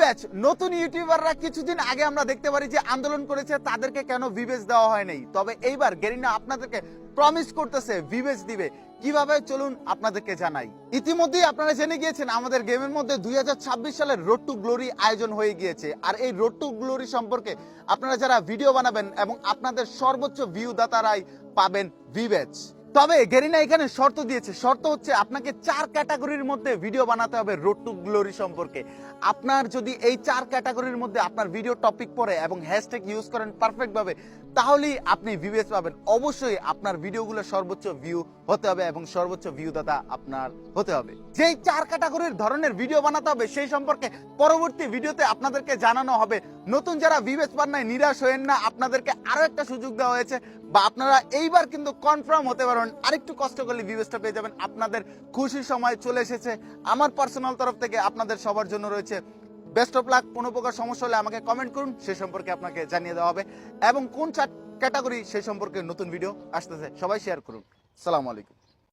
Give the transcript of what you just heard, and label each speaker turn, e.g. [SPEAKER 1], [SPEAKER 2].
[SPEAKER 1] ভিবেজ নতুন ইউটিউবাররা কিছুদিন আগে আমরা দেখতে পারি যে আন্দোলন করেছে, তাদেরকে কেন ভিবেজ দেওয়া হয় নাই। তবে এইবার গেরিনা আপনাদেরকে প্রমিস করতেছে ভিবেজ দিবে। কিভাবে চলুন আপনাদেরকে জানাই। ইতিমধ্যেই আপনারা জেনে গিয়েছেন আমাদের গেমের মধ্যে 2026 সালের রোড টু গ্লোরি আয়োজন হয়ে গিয়েছে। আর এই রোড টু গ্লোরি সম্পর্কে আপনারা যারা ভিডিও বানাবেন এবং আপনাদের সর্বোচ্চ ভিউ দাতারাই পাবেন ভিবেজ। তবে গেরিনা এখানে শর্ত দিয়েছে। শর্ত হচ্ছে আপনাকে 4 ক্যাটাগরির মধ্যে ভিডিও বানাতে হবে রোড টু গ্লোরি সম্পর্কে। আপনার যদি এই 4 ক্যাটাগরির মধ্যে আপনার ভিডিও টপিক পড়ে এবং হ্যাশট্যাগ ইউজ করেন পারফেক্ট ভাবে, তাহলেই আপনি ভিউজ পাবেন। অবশ্যই আপনার ভিডিওগুলো সর্বোচ্চ ভিউ হতে হবে এবং সর্বোচ্চ ভিউ দাতা আপনার হতে হবে। যেই 4 ক্যাটাগরির ধরনের ভিডিও বানাতে হবে সেই সম্পর্কে পরবর্তী ভিডিওতে আপনাদেরকে জানানো হবে। নতুন যারা ভিউজ পান নাই নিরাশ হয়েন না, আপনাদেরকে আরো একটা সুযোগ দেওয়া হয়েছে, বা আপনারা এইবার কিন্তু কনফার্ম হতে পারবেন। আরেকটু কষ্ট করলে ভিউজটা পেয়ে যাবেন। আপনাদের খুশির সময় চলে এসেছে। আমার পার্সোনাল তরফ থেকে আপনাদের সবার জন্য রয়েছে বেস্ট অফ লাক। কোনো প্রকার সমস্যা হলে আমাকে কমেন্ট করুন, সে সম্পর্কে আপনাকে জানিয়ে দেওয়া হবে। এবং কোন ক্যাটাগরি সেই সম্পর্কে নতুন ভিডিও আসতেছে সবাই শেয়ার করুন। আসসালামু আলাইকুম।